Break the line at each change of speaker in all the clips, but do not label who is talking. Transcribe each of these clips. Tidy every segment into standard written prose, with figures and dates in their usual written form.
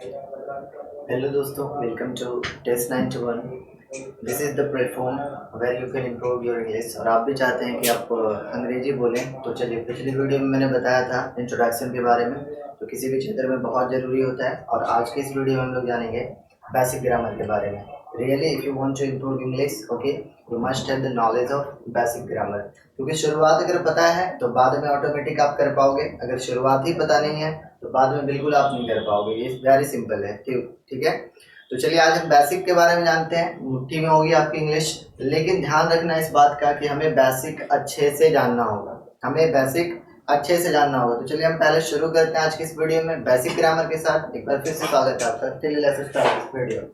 Hello दोस्तों, welcome to test 91। This is the platform where you can improve your English. और आप भी चाहते हैं कि आप अंग्रेजी बोलें, तो चलिए, पिछली वीडियो में मैंने बताया था इंट्रोडक्शन के बारे में, तो किसी भी क्षेत्र में बहुत ज़रूरी होता है। और आज के इस वीडियो में हम लोग जानेंगे बेसिक ग्रामर के बारे में। Really if you want to improve English, okay, you must have the knowledge of basic grammar. क्योंकि शुरुआत अगर पता है तो बाद में ऑटोमेटिक आप कर पाओगे, अगर शुरुआत ही पता नहीं है तो बाद में बिल्कुल आप नहीं कर पाओगे। ये वेरी सिंपल है, ठीक है। तो चलिए, आज हम बेसिक के बारे में जानते हैं। मुट्ठी में होगी आपकी इंग्लिश, लेकिन ध्यान रखना इस बात का कि हमें बेसिक अच्छे से जानना होगा, हमें बेसिक अच्छे से जानना होगा। तो चलिए, हम पहले शुरू करते हैं आज की इस वीडियो में बेसिक ग्रामर के साथ। एक बार फिर से स्वागत है आपका। चलिए, let's start this video.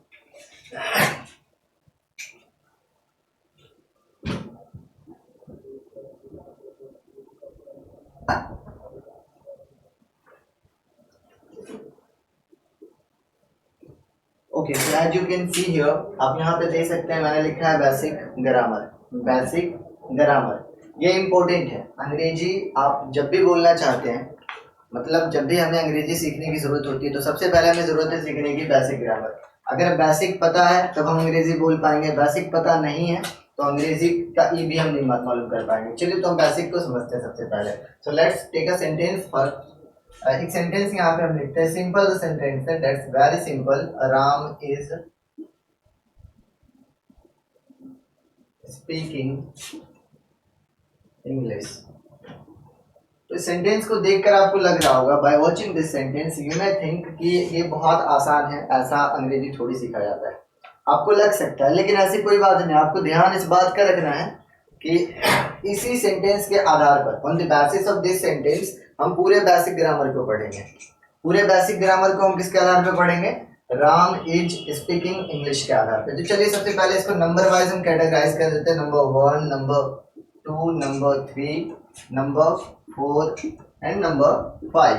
Okay, so as you can see here, आप यहाँ पे देख सकते हैं मैंने लिखा है बेसिक ग्रामर। बेसिक ग्रामर ये इम्पोर्टेंट है। अंग्रेजी आप जब भी बोलना चाहते हैं, मतलब जब भी हमें अंग्रेजी सीखने की जरूरत होती है, तो सबसे पहले हमें जरूरत है सीखने की बेसिक ग्रामर। अगर बेसिक पता है तब हम अंग्रेजी बोल पाएंगे, बेसिक पता नहीं है तो अंग्रेजी का ई भी हम नहीं मालूम कर पाएंगे। चलिए, तो हम बेसिक को समझते हैं सबसे पहले। So let's take a sentence for. एक सेंटेंस यहाँ पे हम लिखते हैं, सिंपल सेंटेंस है, that's very simple. Ram is speaking English. तो इस सेंटेंस को देखकर आपको लग रहा होगा, by watching this sentence you may think कि ये बहुत आसान है, ऐसा अंग्रेजी थोड़ी सीखा जाता है, आपको लग सकता है। लेकिन ऐसी कोई बात नहीं, आपको ध्यान इस बात का रखना है कि इसी सेंटेंस के आधार पर, on the basis of this sentence, हम पूरे बेसिक ग्रामर को पढ़ेंगे। पूरे बेसिक ग्रामर को हम किसके आधार पर पढ़ेंगे? राम इज स्पीकिंग इंग्लिश के आधार पर। तो चलिए, सबसे पहले इसको नंबर वाइज हम कैटेगराइज कर देते हैं। Number 1, number 2, number 3, number 4 and number 5।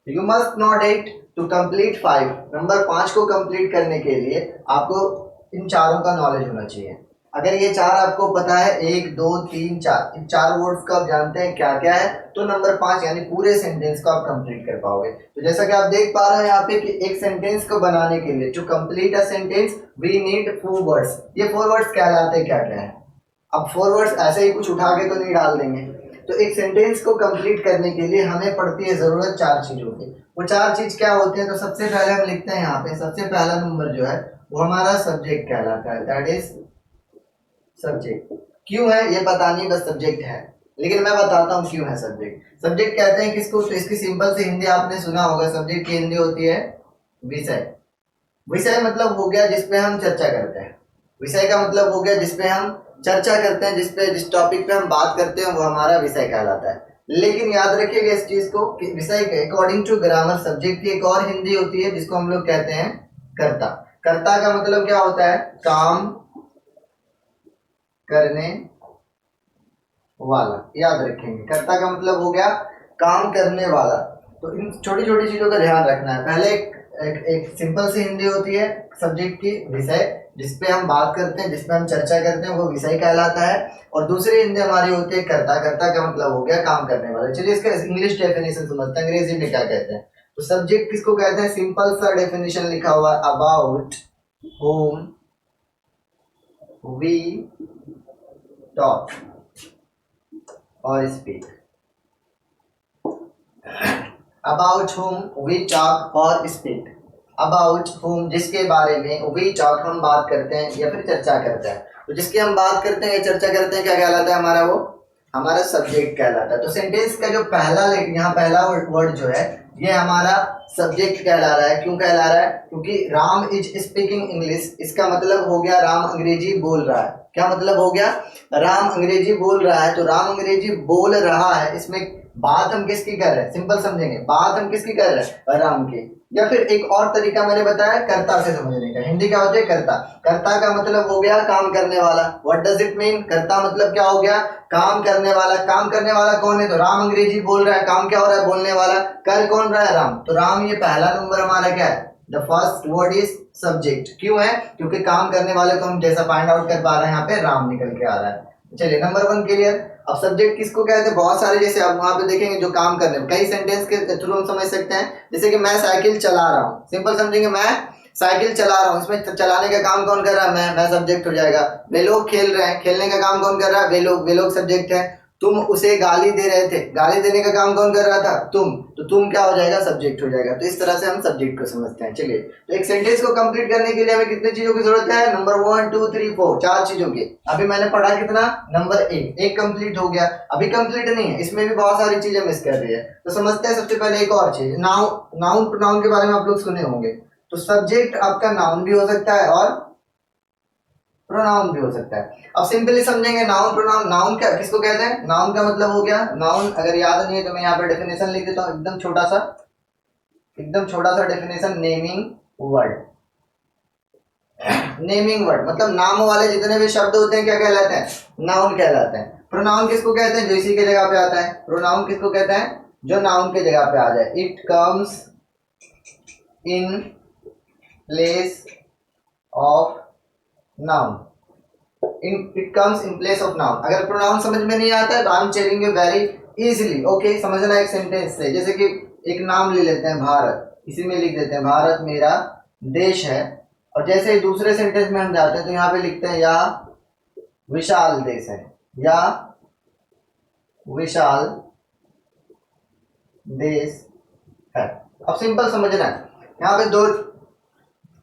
You must not it to complete 5। Number 5 को कंप्लीट करने के लिए आपको इन चारों का नॉलेज होना चाहिए। अगर ये चार आपको पता है, 1, 2, 3, 4, इन चार वर्ड्स को आप जानते हैं क्या क्या है, तो नंबर 5 यानी पूरे सेंटेंस को आप कंप्लीट कर पाओगे। तो जैसा कि आप देख पा रहे हैं यहाँ पे कि एक सेंटेंस को बनाने के लिए, to complete a sentence we need 4 words. ये 4 वर्ड्स कहलाते हैं क्या क्या है? अब 4 वर्ड्स ऐसे ही कुछ उठा के तो नहीं डाल देंगे। तो एक सेंटेंस को कंप्लीट करने के लिए हमें पड़ती है जरूरत 4 चीजों की। वो 4 चीज क्या होते हैं? तो सबसे पहले हम लिखते हैं यहाँ पे, सबसे पहला नंबर जो है वो हमारा सब्जेक्ट कहलाता है, दैट इज सब्जेक्ट। क्यों है ये पता नहीं, बस सब्जेक्ट है। लेकिन मैं बताता हूँ क्यों है सब्जेक्ट। सब्जेक्ट कहते हैं किसको? तो इसकी सिंपल से हिंदी आपने सुना होगा, सब्जेक्ट की हिंदी होती है विषय। विषय मतलब हो गया जिसपे हम चर्चा करते हैं। विषय का मतलब हो गया जिसपे हम चर्चा करते हैं, जिस टॉपिक पे हम बात करते हैं वो हमारा विषय कहलाता है। लेकिन याद रखिएगा इस चीज को कि विषय के अकॉर्डिंग टू ग्रामर सब्जेक्ट की एक और हिंदी होती है जिसको हम लोग कहते हैं कर्ता। कर्ता का मतलब क्या होता है? काम करने वाला। याद रखेंगे, कर्ता का मतलब हो गया काम करने वाला। तो इन छोटी छोटी चीजों का ध्यान रखना है। पहले एक सिंपल सी हिंदी होती है सब्जेक्ट की, विषय, जिसपे हम बात करते हैं, जिसपे हम चर्चा करते हैं, वो विषय कहलाता है। और दूसरी हिंदी हमारी होती है कर्ता। कर्ता का मतलब हो गया काम करने वाला। चलिए, इसका इंग्लिश डेफिनेशन समझते हैं, अंग्रेजी में क्या कहते हैं। तो सब्जेक्ट किसको कहते हैं? सिंपल सा डेफिनेशन लिखा हुआ, about whom we talk or speak. About whom we talk or speak. About whom जिसके बारे में, वी टॉक हम बात करते हैं या फिर चर्चा करते हैं। तो जिसकी हम बात करते हैं या चर्चा करते हैं क्या कहलाता है हमारा? वो हमारा सब्जेक्ट कहलाता है। तो सेंटेंस का जो पहला यहाँ पहला वर्ड जो है ये हमारा सब्जेक्ट कहला रहा है। क्यों कहला रहा है? क्योंकि राम इज स्पीकिंग इंग्लिश, इसका मतलब हो गया राम अंग्रेजी बोल रहा है। क्या मतलब हो गया? राम अंग्रेजी बोल रहा है। तो राम अंग्रेजी बोल रहा है, इसमें बात हम किसकी कर रहे हैं? सिंपल समझेंगे, बात हम किसकी कर रहे हैं? राम की। या फिर एक और तरीका मैंने बताया कर्ता से समझने का। हिंदी क्या होती है? कर्ता। कर्ता का मतलब हो गया काम करने वाला। What does it mean? कर्ता मतलब क्या हो गया? काम करने वाला। काम करने वाला कौन है? तो राम अंग्रेजी बोल रहा है, काम क्या हो रहा है? बोलने वाला। कर कौन रहा है? राम। तो राम ये पहला नंबर हमारा क्या है? The first word is subject. क्यों है? क्योंकि काम करने वाले को हम जैसा फाइंड आउट कर पा रहे हैं यहाँ पे राम निकल के आ रहा है। चलिए, नंबर 1 क्लियर। अब सब्जेक्ट किसको कहते हैं, बहुत सारे, जैसे आप वहां पे देखेंगे जो काम करने में, कई सेंटेंस के थ्रू हम समझ सकते हैं। जैसे कि मैं साइकिल चला रहा हूँ, सिंपल समझेंगे, मैं साइकिल चला रहा हूँ, इसमें चलाने का काम कौन कर रहा है, मैं सब्जेक्ट हो जाएगा। वे लोग खेल रहे हैं, खेलने का काम कौन कर रहा है, वे लोग सब्जेक्ट है। तुम उसे गाली दे रहे थे, गाली देने का काम कौन कर रहा था, तुम, तो तुम क्या हो जाएगा, सब्जेक्ट हो जाएगा। तो इस तरह से हम सब्जेक्ट को समझते हैं। चलिए, तो एक सेंटेंस को कंप्लीट करने के लिए हमें कितनी चीजों की जरूरत है, नंबर 1 2 3 4, 4 चीजों की। अभी मैंने पढ़ा कितना, नंबर 1, एक कंप्लीट हो गया। अभी कंप्लीट नहीं है, इसमें भी बहुत सारी चीजें मिस कर रही है। तो समझते हैं सबसे पहले एक और चीज, नाउन प्रोनाउन के बारे में आप लोग सुने होंगे। तो सब्जेक्ट आपका नाउन भी हो सकता है और प्रोनाउन भी हो सकता है। अब सिंपली समझेंगे, नाउन प्रोनाउन, नाउन क्या किसको कहते हैं, नाउन का मतलब हो गया, नाउन अगर याद नहीं है तो मैं यहाँ पे डेफिनेशन लिख देता हूँ, एकदम छोटा सा definition, naming word. Naming word मतलब नाम वाले जितने भी शब्द होते हैं क्या कहलाते हैं, नाउन कहलाते हैं। प्रोनाउन किसको कहते हैं, जो इसी के जगह पे आता है। प्रोनाउन किसको कहते हैं, जो नाउन के जगह पे आ जाए। It comes in place of noun, it comes in place of noun. अगर प्रोनाउन समझ में नहीं आता है तो I am telling you very easily, okay, समझना एक सेंटेंस से। जैसे कि एक नाम ले लेते हैं भारत, इसी में लिख देते हैं भारत मेरा देश है। और जैसे ही दूसरे सेंटेंस में हम जाते हैं तो यहाँ पे लिखते हैं या विशाल देश है, या विशाल देश है। अब सिंपल समझना है, यहाँ पे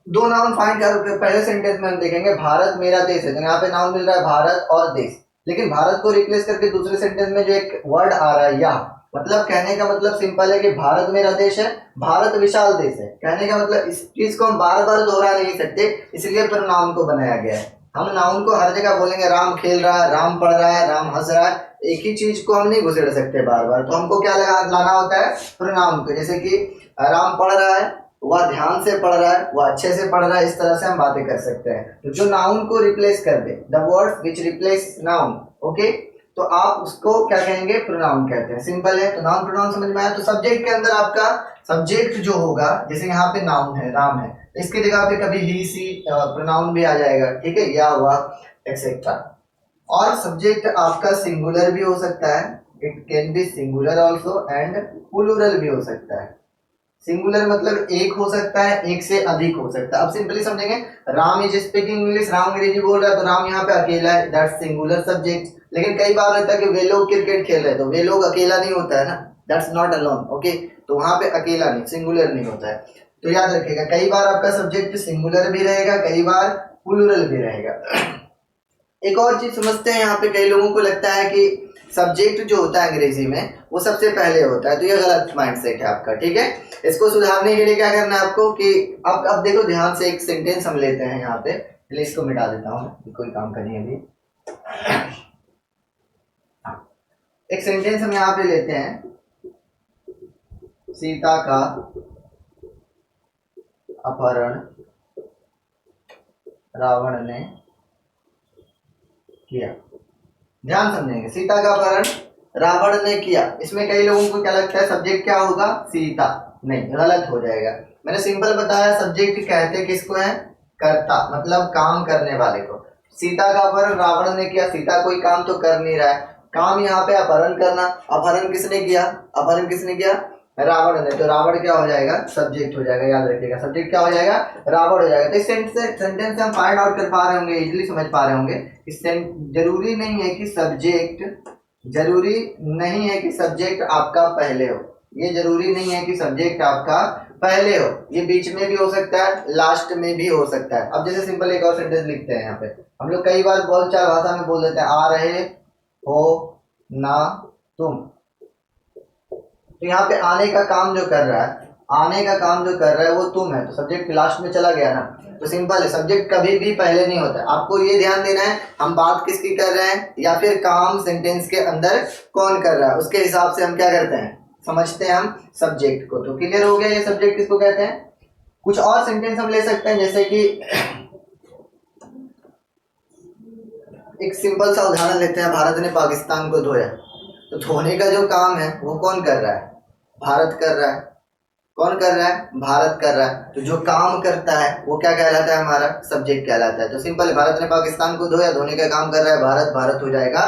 दो नाउन फाइंड कर, पहले सेंटेंस में हम देखेंगे भारत मेरा देश है, तो यहाँ पे नाउन मिल रहा है भारत और देश। लेकिन भारत को रिप्लेस करके दूसरे सेंटेंस में जो एक वर्ड आ रहा है या, मतलब कहने का मतलब सिंपल है कि भारत मेरा देश है, भारत विशाल देश है। कहने का मतलब इस चीज को हम बार बार दोहरा नहीं सकते, इसलिए प्रोनाउन को बनाया गया है। हम नाउन को हर जगह बोलेंगे, राम खेल रहा है, राम पढ़ रहा है, राम हंस रहा है, एक ही चीज को हम नहीं घुसेड़ सकते बार बार। तो हमको क्या लाना होता है, प्रोनाउन को। जैसे कि राम पढ़ रहा है, वह ध्यान से पढ़ रहा है, वह अच्छे से पढ़ रहा है, इस तरह से हम बातें कर सकते हैं। तो जो नाउन को रिप्लेस कर दे, the word which replace noun, okay, तो आप उसको क्या कहेंगे, प्रोनाउन कहते हैं। सिंपल है। तो नाउन प्रोनाउन समझ में आया। तो सब्जेक्ट के अंदर आपका सब्जेक्ट जो होगा, जैसे यहाँ पे नाउन है, राम है, तो इसकी जगह पे कभी ही सी प्रोनाउन भी आ जाएगा, ठीक है, या वह एक्सेट्रा। और सब्जेक्ट आपका सिंगुलर भी हो सकता है, it can be singular also, and plural भी हो सकता है। सिंगुलर मतलब एक हो सकता है, एक से अधिक हो सकता है। अब सिंपली समझेंगे, Ram is speaking English, Ram अंग्रेजी बोल रहा है, तो राम यहाँ पे अकेला है, दैट्स सिंगुलर सब्जेक्ट। लेकिन कई बार रहता है कि वे लोग क्रिकेट खेल रहे हैं, तो वे लोग अकेला नहीं होता है ना, दैट्स नॉट अलोन, ओके, तो वहां पे अकेला नहीं, सिंगुलर नहीं होता है। तो याद रखिएगा, कई बार आपका सब्जेक्ट सिंगुलर भी रहेगा, कई बार प्लूरल भी रहेगा। एक और चीज समझते हैं, यहाँ पे कई लोगों को लगता है कि सब्जेक्ट जो होता है अंग्रेजी में वो सबसे पहले होता है, तो ये गलत माइंडसेट है आपका, ठीक है। इसको सुधारने के लिए क्या करना है आपको कि अब देखो ध्यान से, एक सेंटेंस हम लेते हैं यहाँ पे, पहले इसको मिटा देता हूँ, कोई काम का नहीं है अभी। एक सेंटेंस हम यहाँ पे लेते हैं, सीता का अपहरण रावण ने किया। ध्यान समझेंगे, सीता का अपहरण रावण ने किया। इसमें कई लोगों को क्या लगता है, सब्जेक्ट क्या होगा, सीता, नहीं, गलत हो जाएगा। मैंने सिंपल बताया, सब्जेक्ट कहते किसको है, कर्ता, मतलब काम करने वाले को। सीता का अपहरण रावण ने किया, सीता कोई काम तो कर नहीं रहा है, काम यहाँ पे अपहरण करना। अपहरण किसने किया, अपहरण किसने किया, रावण ने, तो रावण क्या हो जाएगा, सब्जेक्ट हो जाएगा। याद रखिएगा, सब्जेक्ट क्या हो जाएगा, रावण हो जाएगा। तो इस सेंटेंस से हम फाइंड आउट कर पा रहे होंगे, इजीली समझ पा रहे होंगे, जरूरी नहीं है कि सब्जेक्ट आपका पहले हो, ये जरूरी नहीं है कि सब्जेक्ट आपका पहले हो, ये बीच में भी हो सकता है, लास्ट में भी हो सकता है। अब जैसे सिंपल एक और सेंटेंस लिखते हैं, यहाँ पे हम लोग कई बार बोलचाल भाषा में बोल देते हैं, आ रहे हो ना तुम, तो यहाँ पे आने का काम जो कर रहा है, वो तुम है, तो सब्जेक्ट लास्ट में चला गया ना। तो सिंपल है, सब्जेक्ट कभी भी पहले नहीं होता है। आपको ये ध्यान देना है, हम बात किसकी कर रहे हैं, या फिर काम सेंटेंस के अंदर कौन कर रहा है, उसके हिसाब से हम क्या करते हैं, समझते हैं हम सब्जेक्ट को। तो क्लियर हो गया ये सब्जेक्ट किसको कहते हैं। कुछ और सेंटेंस हम ले सकते हैं, जैसे कि एक सिंपल सा उदाहरण लेते हैं, भारत ने पाकिस्तान को धोया। तो धोने का जो काम है वो कौन कर रहा है, भारत कर रहा है। कौन कर रहा है, भारत कर रहा है। तो जो काम करता है वो क्या कहलाता है, हमारा सब्जेक्ट कहलाता है। तो सिंपल है, भारत ने पाकिस्तान को धोया, धोने का काम कर रहा है भारत, भारत हो जाएगा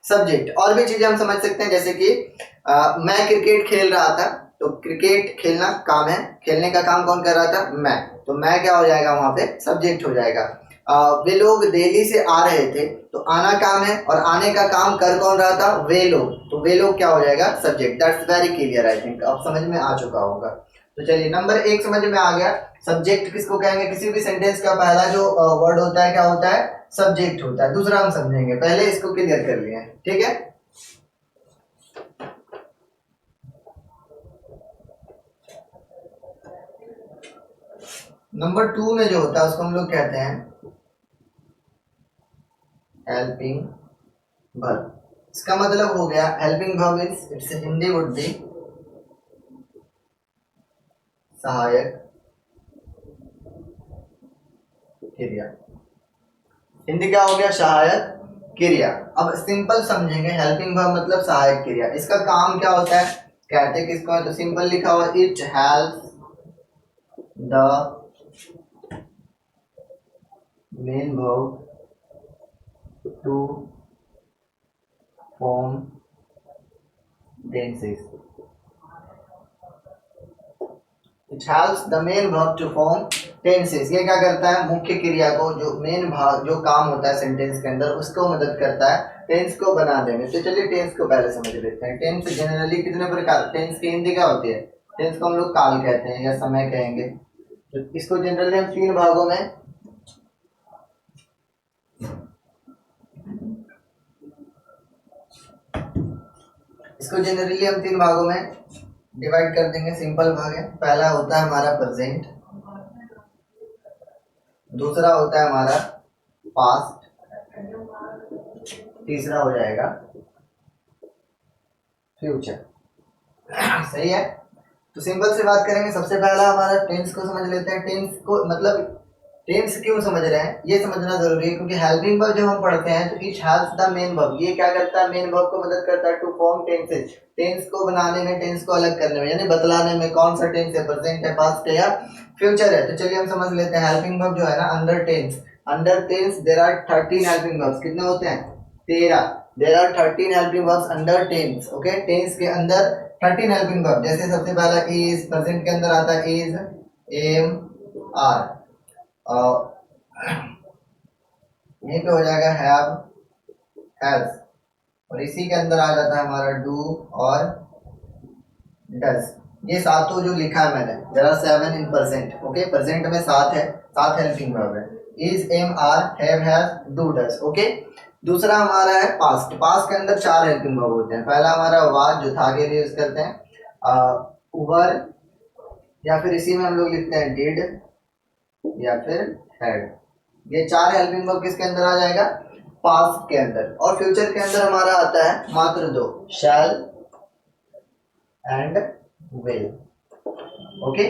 सब्जेक्ट। और भी चीजें हम समझ सकते हैं, जैसे कि मैं क्रिकेट खेल रहा था, तो क्रिकेट खेलना काम है, खेलने का काम कौन कर रहा था, मैं, तो मैं क्या हो जाएगा वहां पे, सब्जेक्ट हो जाएगा। वे लोग दिल्ली से आ रहे थे, तो आना काम है और आने का काम कर कौन रहा था, वे लोग, तो वे लोग क्या हो जाएगा, subject. That's very clear, I think अब समझ में आ चुका होगा। तो चलिए नंबर 1 समझ में आ गया। सब्जेक्ट किसको कहेंगे, किसी भी सेंटेंस का पहला जो वर्ड होता है क्या होता है, सब्जेक्ट होता है। दूसरा हम समझेंगे, पहले इसको क्लियर कर लिए, ठीक है। नंबर 2 में जो होता है उसको हम लोग कहते हैं हेल्पिंग वर्ब। इसका मतलब हो गया helping verb is, it's Hindi would be सहायक क्रिया। हिंदी क्या हो गया, सहायक क्रिया। अब सिंपल समझेंगे, हेल्पिंग वर्ब मतलब सहायक क्रिया। इसका काम क्या होता है, कहते हैं किसको है, तो सिंपल लिखा हुआ, it helps the main verb to form tenses. It helps the main verb to form tenses. ये क्या करता है, मुख्य क्रिया को, जो मेन भाग जो काम होता है सेंटेंस के अंदर, उसको मदद करता है टेंस को बनाने में। तो चलिए टेंस को पहले समझ लेते हैं। टेंस जनरली कितने प्रकार, टेंस की हिंदी क्या होती है, टेंस को हम लोग काल कहते हैं या समय कहेंगे। तो इसको जनरली हम 3 भागों में डिवाइड कर देंगे। सिंपल भाग है, पहला होता है हमारा प्रेजेंट, दूसरा होता है हमारा पास्ट, तीसरा हो जाएगा फ्यूचर। सही है। तो सिंपल से बात करेंगे, सबसे पहला हमारा टेंस को समझ लेते हैं। टेंस को मतलब टेंस क्यों समझ रहे हैं, ये समझना जरूरी है, क्योंकि हेल्पिंग वर्ब जब हम पढ़ते हैं तो it helps the main verb, ये क्या करता है, मेन वर्ब को मदद करता है टू फॉर्म टेंसेस, टेंस को बनाने में, टेंस को अलग करने में, यानी बतलाने में कौन सा टेंस है, प्रेजेंट है, पास्ट है या फ्यूचर है। तो चलिए हम समझ लेते हैं। हेल्पिंग वर्ब जो है ना, under tense there are 13 helping verbs. कितने होते हैं, 13। There are 13 helping verbs under tense. Okay, tense के अंदर 13 हेल्पिंग वर्ब। जैसे सबसे पहला इज, प्रेजेंट के अंदर आता है इज, एम, आर, यहीं पे हो जाएगा हैव, हैज, और इसी के अंदर आ जाता है हमारा डू और डज। ये सातों जो लिखा है मैंने, जरा 7 इन प्रेजेंट। ओके, प्रेजेंट में 7 है, 7 हेल्पिंग वर्ब है, is, am, are, have, has, do, does. Okay, दूसरा हमारा है पास्ट। पास्ट के अंदर 4 हेल्पिंग वर्ब होते हैं। पहला हमारा वाज, जो था के लिए यूज करते हैं, वर, या फिर इसी में हम लोग लिखते हैं डिड, या फिर हैड। ये 4 हेल्पिंग वर्ब किसके अंदर आ जाएगा, पास्ट के अंदर। और फ्यूचर के अंदर हमारा आता है मात्र 2, shall and will. Okay,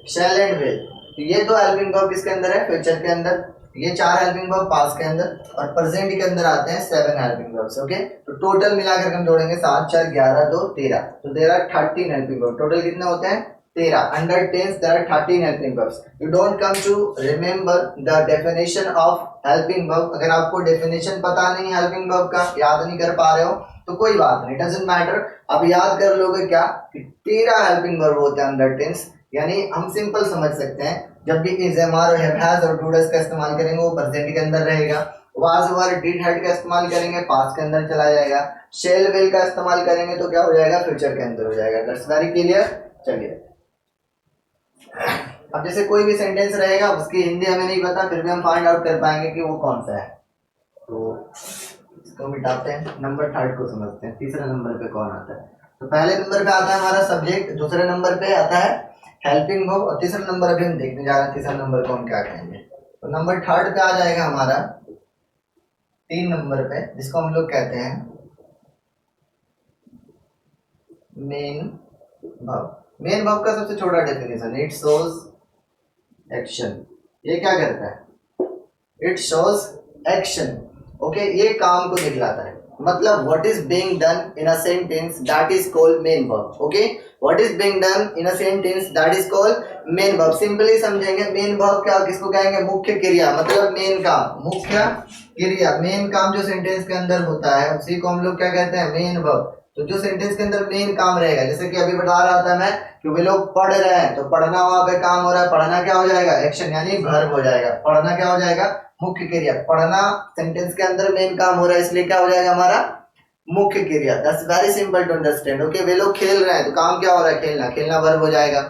shall and will. तो ये 2 हेल्पिंग वर्ब किसके अंदर है, फ्यूचर के अंदर। ये 4 हेल्पिंग वर्ब पास्ट के अंदर, और प्रेजेंट के अंदर आते हैं 7 हेल्पिंग वर्ब्स। ओके, तो टोटल मिलाकर हम जोड़ेंगे 7 4 11 2 13, तो there are 13 helping verb. Total कितने होते हैं, 13। Under tense there are 13 helping verbs. You don't come to remember the definition of helping verb. अगर आपको डेफिनेशन पता नहीं हेल्पिंग वर्ब का, याद नहीं कर पा रहे हो, तो कोई बात नहीं, डजंट मैटर। अब याद कर लोगे क्या कि 13 हेल्पिंग वर्ब होते हैं अंडर टेंस। यानी हम सिंपल समझ सकते हैं, जब भी is, am, are, have, has और डू, डज का इस्तेमाल करेंगे वो प्रेजेंट के अंदर रहेगा। वाज, वर, डिड, हैड का इस्तेमाल करेंगे पास्ट के अंदर चला जाएगा। शेल, विल का इस्तेमाल करेंगे तो क्या हो जाएगा, फ्यूचर के अंदर हो जाएगा। That's very clear. चलिए, अब जैसे कोई भी सेंटेंस रहेगा, उसकी हिंदी हमें नहीं पता, फिर भी हम फाइंड आउट कर पाएंगे कि वो कौन सा है। तो इसको मिटाते हैं, नंबर 3 को समझते हैं। तीसरे नंबर पे कौन आता है, तो पहले नंबर पे आता है हमारा सब्जेक्ट, दूसरे नंबर पे आता है हेल्पिंग वर्ब, और तीसरा नंबर अभी हम देखने जा रहे हैं तीसरा नंबर कौन क्या कहेंगे। तो नंबर 3 पे आ जाएगा हमारा 3 नंबर पे, जिसको हम लोग कहते हैं मेन वर्ब। मेन वर्ब का सबसे छोटा डेफिनेशन, इट शोज एक्शन। ये क्या करता है, इट शोज एक्शन। ओके, ये काम को दिखलाता है। मतलब what is being done in a sentence that is called main verb. Okay, what is being done in a sentence that is called main verb. Simply समझेंगे मेन वर्ब क्या किसको कहेंगे, मुख्य क्रिया, मतलब मेन काम, मुख्य क्रिया, मेन काम जो सेंटेंस के अंदर होता है उसी को हम लोग क्या कहते हैं, मेन वर्ब. तो जो सेंटेंस के अंदर मेन काम रहेगा, जैसे कि अभी बता रहा था मैं कि वे लोग पढ़ रहे हैं, तो पढ़ना वहां पे काम हो रहा है, पढ़ना क्या हो जाएगा, एक्शन यानी वर्ब हो जाएगा. पढ़ना क्या हो जाएगा, मुख्य क्रिया. पढ़ना सेंटेंस के अंदर मेन काम हो रहा है, इसलिए क्या हो जाएगा हमारा मुख्य क्रिया. That's very simple to understand. Okay, वे लोग खेल रहे हैं तो काम क्या हो रहा है, खेलना, खेलना वर्ब हो जाएगा.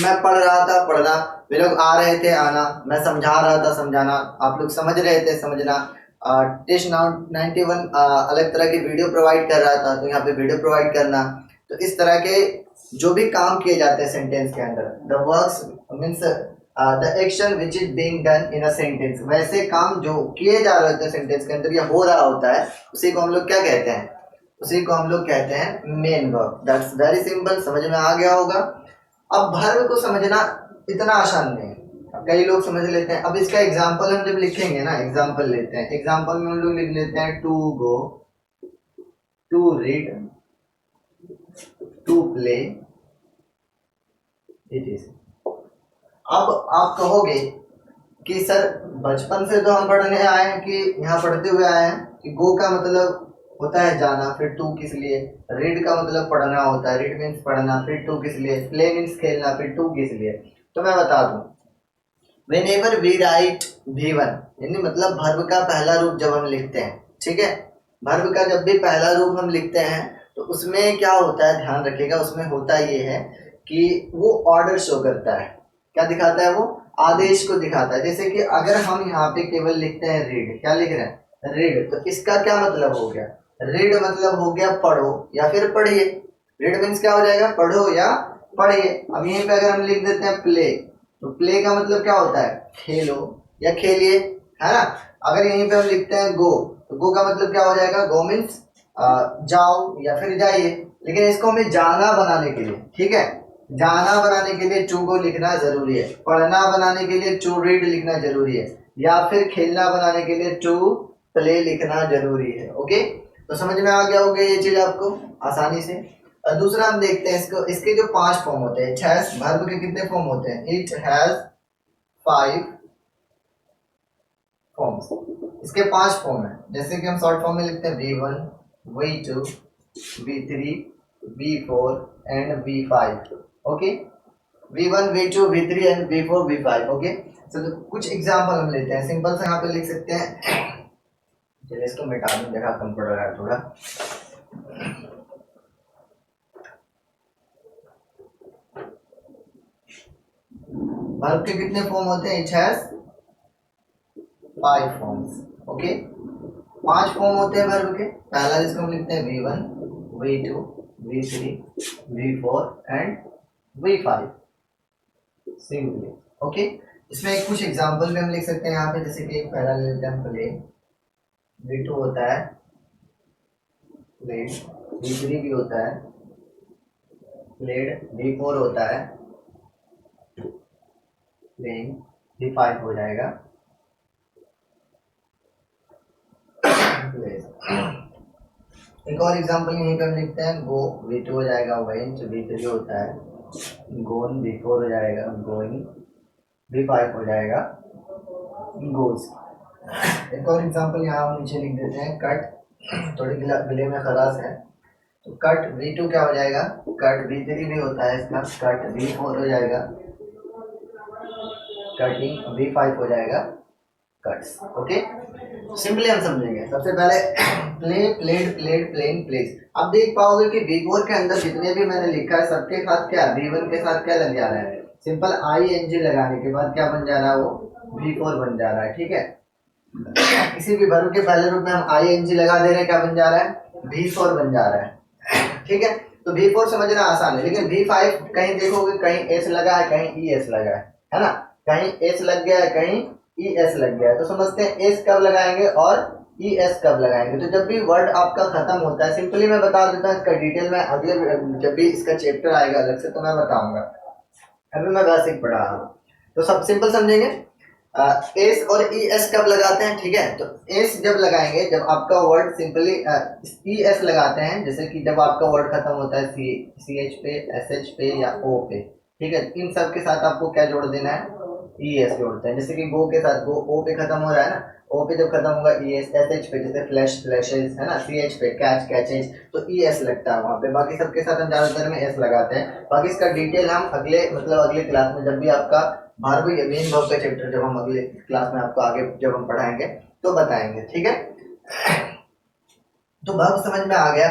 मैं पढ़ रहा था, पढ़ना, वे लोग आ रहे थे, आना, मैं समझा रहा था, समझाना, आप लोग समझ रहे थे, समझना. टेस्ट 91 अलग तरह की वीडियो प्रोवाइड कर रहा था, तो यहाँ पे वीडियो प्रोवाइड करना. तो इस तरह के जो भी काम किए जाते हैं सेंटेंस के अंदर, the works means the action which is being done in a sentence, वैसे काम जो किए जा रहे होते हैं सेंटेंस के अंदर या हो रहा होता है, उसी को हम लोग क्या कहते हैं, उसी को हम लोग कहते हैं main verb. That's very simple, समझ में आ गया होगा. अब वर्ब को समझना इतना आसान नहीं है, कई लोग समझ लेते हैं. अब इसका एग्जाम्पल हम जब लिखेंगे ना, एग्जाम्पल लेते हैं, एग्जाम्पल में हम लोग लिख लेते हैं to go, to read, to play, it is. अब आप कहोगे कि सर बचपन से तो हम पढ़ने आए हैं, कि यहाँ पढ़ते हुए आए हैं कि गो का मतलब होता है जाना, फिर टू किस लिए, रीड का मतलब पढ़ना होता है, रीड मीन्स पढ़ना, फिर टू किस लिए, प्ले मीन्स खेलना, फिर टू किस लिए. तो मैं बता दूं, whenever we write V1 यानी मतलब वर्ब का पहला रूप जब हम लिखते हैं, ठीक है, वर्ब का जब भी पहला रूप हम लिखते हैं तो उसमें क्या होता है, ध्यान रखिएगा, उसमें होता ये है कि वो ऑर्डर शो करता है. क्या दिखाता है वो, आदेश को दिखाता है. जैसे कि अगर हम यहाँ पे केवल लिखते हैं रीड, क्या लिख रहे हैं, रीड, तो इसका क्या मतलब हो गया, रीड मतलब हो गया पढ़ो या फिर पढ़िए. रीड मीन्स क्या हो जाएगा, पढ़ो या पढ़िए. अब यहीं पे अगर हम लिख देते हैं प्ले, तो प्ले का मतलब क्या होता है, खेलो या खेलिए, है ना. अगर यहीं पे हम लिखते हैं गो, तो गो का मतलब क्या हो जाएगा, गो मीन्स जाओ या फिर जाइए. लेकिन इसको हमें जाना बनाने के लिए, ठीक है, जाना बनाने के लिए टू गो लिखना जरूरी है, पढ़ना बनाने के लिए टू रीड लिखना जरूरी है, या फिर खेलना बनाने के लिए टू प्ले लिखना जरूरी है. ओके, तो समझ में आ गया होगा ये चीज आपको आसानी से. और दूसरा हम देखते हैं इसको, इसके जो 5 फॉर्म होते हैं, इट हैज, वर्ब के कितने फॉर्म होते हैं, इट हैज 5 फॉर्म्स. इसके 5 फॉर्म है, जैसे कि हम शॉर्ट फॉर्म में लिखते हैं V1, V2, V3, V4 and V5. Okay, V1, V2, V3 and V4, V5. Okay, तो कुछ एग्जांपल हम लेते हैं, सिंपल से यहाँ पे लिख सकते हैं. चलिए इसको मिटा दूं, देखा कम पड़ रहा है थोड़ा. वर्ब के कितने फॉर्म होते हैं, it has 5 forms. Okay, 5 form होते हैं वर्ब के. पहला जिसको हम लिखते हैं V1, V2, V3, V4 and V5 simply. Okay, इसमें कुछ एग्जांपल भी हम लिख सकते हैं यहाँ पे, जैसे कि एक पहला ले लेते हैं प्ले, V2 होता है प्लेड, V3 भी होता है प्लेड, V4 होता है प्लेइंग, V5 हो जाएगा एक और एग्जांपल यहीं पे हम लिखते हैं गो, V2 हो जाएगा वेंट, V3 होता है गोन, V4 हो जाएगा गोइंग, V5 हो जाएगा गोज. एक और एग्जांपल यहाँ हम नीचे लिख देते हैं कट, थोड़ी गले में खराश है, तो कट V2 क्या हो जाएगा, कट, V3 भी होता है इसका कट, V4 हो जाएगा कटिंग, V5 हो जाएगा कट्स. ओके, सिंपली हम समझेंगे. सबसे पहले play, played, played, playing, place. आप देख पाओगे कि V4 के अंदर जितने भी मैंने लिखा है सबके साथ क्या, V1 के साथ क्या लग जा रहा है, सिंपल ING लगाने के बाद क्या बन जा रहा है, वो V4 बन जा रहा है. ठीक है, किसी भी वर्ब के पहले रूप में हम ING लगा दे रहे हैं, क्या बन जा रहा है, V4 बन जा रहा है. ठीक है, तो V4 समझना आसान है, लेकिन V5 कहीं देखोगे कहीं S लगा है, कहीं ES लगा है ना, कहीं S लग गया है, कहीं ES लग गया है. तो समझते हैं S कब लगाएंगे और ES कब लगाएंगे. तो जब भी वर्ड आपका खत्म होता है, सिंपली मैं बता देता हूँ, इसका डिटेल में अगले जब भी इसका चैप्टर आएगा अलग से तो मैं बताऊंगा, अभी मैं बेसिक पढ़ा रहा हूँ. तो सब सिंपल समझेंगे. एस और ई एस कब लगाते हैं, ठीक है। तो एस जब लगाएंगे जब आपका वर्ड सिंपली, ई एस लगाते हैं जैसे कि जब आपका वर्ड खत्म होता है सी एच पे, एस एच पे या ओ पे, ठीक है। इन सब के साथ आपको क्या जोड़ देना है, ई एस जोड़ते हैं। जैसे कि गो के साथ गो ओ पे खत्म हो रहा है ना, ओ पे जब खत्म होगा ई एस, एस एच पे जैसे फ्लैश फ्लैशेस है ना, सी एच पे कैच कैचेस, तो ई एस लगता है वहाँ पे। बाकी सबके साथ हम ज्यादातर में एस लगाते हैं। बाकी इसका डिटेल हम अगले अगले क्लास में, जब भी आपका भारत मेन वर्ब का चैप्टर जब हम अगले क्लास में आपको आगे जब हम पढ़ाएंगे तो बताएंगे, ठीक है। तो वर्ब समझ में आ गया,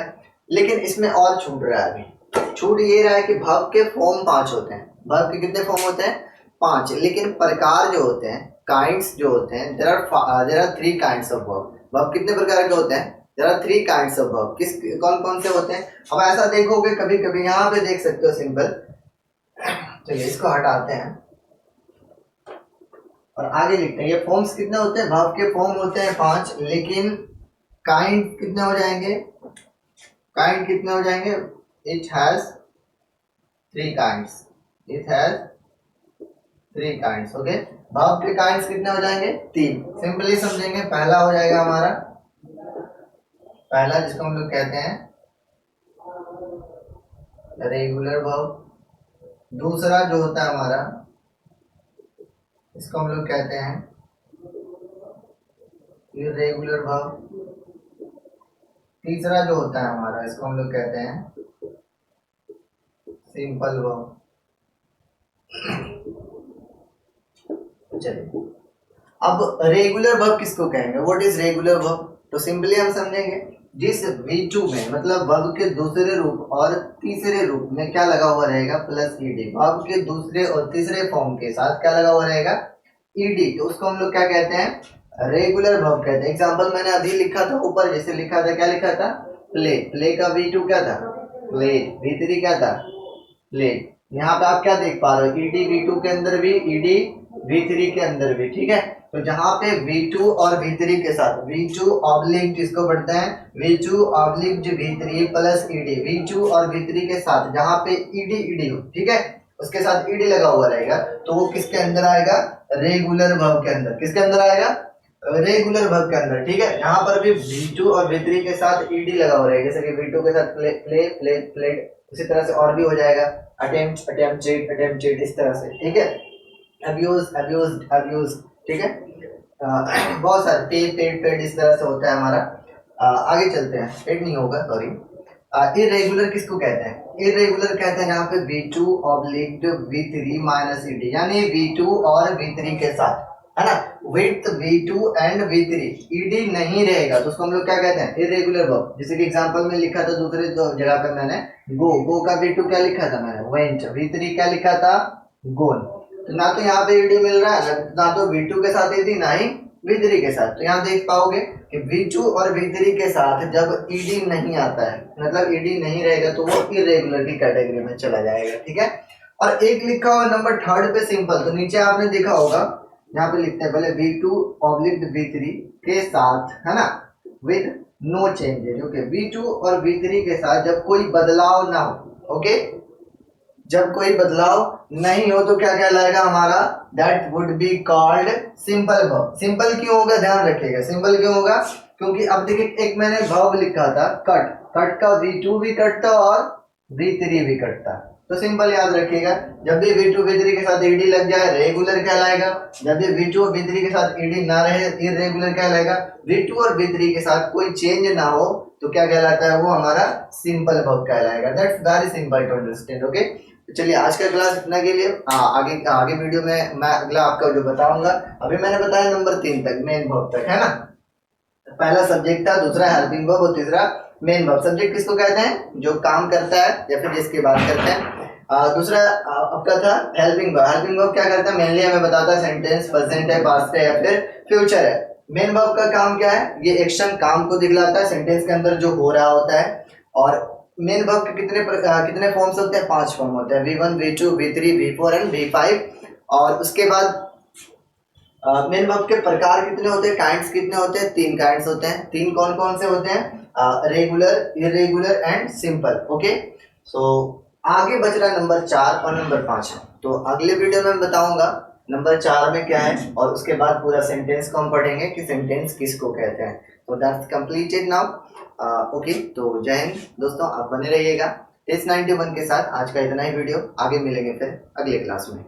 लेकिन इसमें और छूट रहा है अभी। छूट ये रहा है कि वर्ब के फॉर्म 5 होते हैं। वर्ब के कितने फॉर्म होते हैं, 5, लेकिन प्रकार जो होते हैं, काइंड्स जो होते हैं, there are 3 kinds of verb. Verb कितने प्रकार के होते हैं, there are 3 kinds of verb. किस कौन कौन से होते हैं, अब ऐसा देखोगे कभी कभी यहाँ पे देख सकते हो सिंपल। चलिए इसको हटाते हैं और आगे लिखते हैं। ये फॉर्म्स कितने होते हैं, वर्ब के फॉर्म होते हैं 5, लेकिन काइंड कितने हो जाएंगे, काइंड कितने हो जाएंगे, it has 3 kinds, it has 3 kinds, okay. Verb के काइंड्स कितने हो जाएंगे, 3। सिंपली समझेंगे, पहला हो जाएगा हमारा, पहला जिसको हम लोग कहते हैं रेगुलर वर्ब। दूसरा जो होता है हमारा, इसको हम लोग कहते हैं इर्रेगुलर वर्ब। तीसरा जो होता है हमारा, इसको हम लोग कहते हैं सिंपल वर्ब। चलिए अब रेगुलर वर्ब किसको कहेंगे, व्हाट इज रेगुलर वर्ब। तो सिंपली हम समझेंगे, जिस V2 में मतलब वर्ब के दूसरे रूप और तीसरे रूप में क्या लगा हुआ रहेगा, प्लस ईडी। वर्ब के दूसरे और तीसरे फॉर्म के साथ क्या लगा हुआ रहेगा, ईडी, तो उसको हम लोग क्या कहते हैं, रेगुलर वर्ब कहते हैं। एग्जांपल मैंने अभी लिखा था ऊपर, जैसे लिखा था, क्या लिखा था, प्ले। प्ले का V2 क्या था, प्ले। V3 क्या था, प्ले। यहाँ पे आप क्या देख पा रहे हो, ईडी V2 के अंदर भी, ईडी V3 के अंदर भी, ठीक है। तो जहाँ पे V2 और V3 के साथ, V2 ऑब्लिक जिसको पढ़ते हैं, V2 oblique V3 plus ED, V2 और V3 के साथ जहाँ पे ईडी ईडी हो, ठीक है, उसके साथ ईडी लगा हुआ रहेगा, तो वो किसके अंदर आएगा, रेगुलर वर्ब के अंदर। किसके अंदर आएगा, रेगुलर वर्ब के अंदर, ठीक है। यहाँ पर भी V2 और V3 के साथ ईडी लगा हुआ रहेगा, जैसे कि V2 के साथ प्ले प्ले प्ले प्लेड, उसी तरह से और भी हो जाएगा, अटेम्प्ट अटेम्प्टेड अटेम्प्टेड, इस तरह से, ठीक है। अब्यूज अब्यूज अब्यूज, ठीक है। बहुत सारे पेड पेड पेड इस तरह से होता है हमारा। आगे चलते हैं, पेड नहीं होगा, सॉरी। इरेगुलर किसको कहते हैं, इरेगुलर कहते हैं यहाँ पे V2 oblique V3 minus ED, यानी V2 और V3 के साथ, है ना, with V2 and V3 ED नहीं रहेगा, तो उसको हम लोग क्या कहते हैं, इरेगुलर वर्ब। जैसे कि एग्जांपल में लिखा था दूसरे जगह पे मैंने गो, गो का V2 क्या लिखा था मैंने, वेंट। V3 क्या लिखा था, गोन। तो ना तो यहाँ पे ईडी मिल रहा है, ना तो V2 के साथ ईडी, ना ही V3 के साथ। तो यहाँ देख पाओगे कि V2 और V3 के साथ जब ईडी नहीं आता है, मतलब ईडी नहीं रहेगा, तो वो इरेगुलर की कैटेगरी में चला जाएगा, ठीक है। और एक लिखा हुआ नंबर 3 पे सिंपल, तो नीचे आपने देखा होगा, यहाँ पे लिखते हैं पहले V2 ऑब्लिक V3 के साथ, है ना, with no changes, okay. V2 और V3 के साथ जब कोई बदलाव ना हो, ओके, जब कोई बदलाव नहीं हो तो क्या कहलाएगा हमारा, that would be called simple verb. Simple क्यों होगा, ध्यान रखिएगा, सिंपल क्यों होगा, क्योंकि अब देखिए एक मैंने वर्ब लिखा था कट, कट का V2 भी कटता और V3 भी कटता, तो सिंपल याद रखिएगा, जब भी V2 V3 के साथ ईडी लग जाए रेगुलर कहलाएगा, जब भी V2 और V3 के साथ ईडी ना रहे इरेगुलर कहलाएगा। V2 और V3 के साथ कोई चेंज ना हो तो क्या कहलाता है, वो हमारा सिंपल वर्ब कहलाएगा। That's very simple to understand, okay. चलिए आज का क्लास इतना के लिए, आगे आगे वीडियो में मैं अगला आपका जो बताऊंगा, अभी मैंने बताया नंबर 3 तक, मेन वर्ब तक, है ना। पहला सब्जेक्ट था, दूसरा हेल्पिंग वर्ब और तीसरा मेन वर्ब। सब्जेक्ट किसको कहते हैं, जो काम करता है या फिर जिसकी बात करते हैं। दूसरा आपका था हेल्पिंग वर्ब। हेल्पिंग वर्ब क्या करता है, मेनली हमें बताता है सेंटेंस प्रेजेंट है, पास्ट है या फिर फ्यूचर है। मेन वर्ब का काम क्या है, ये एक्शन काम को दिखलाता है, सेंटेंस के अंदर जो हो रहा होता है। और मेन वर्ब के कितने फॉर्म्स होते हैं, 5 फॉर्म होते हैं, V1 V2 V3 V4 and V5। और उसके बाद मेन वर्ब के प्रकार कितने होते हैं, काइंड्स कितने होते हैं, 3 काइंड्स होते हैं। 3 कौन कौन से होते हैं, regular, irregular and simple, okay. So आगे बच रहा नंबर 4 और नंबर 5 है, तो अगले वीडियो में बताऊंगा नंबर 4 में क्या है, और उसके बाद पूरा सेंटेंस को हम पढ़ेंगे कि सेंटेंस किसको कहते हैं। तो दैट्स कंप्लीटेड नाउ। ओके, तो जय हिंद दोस्तों, आप बने रहिएगा टेस्ट 91 के साथ। आज का इतना ही वीडियो, आगे मिलेंगे फिर अगले क्लास में।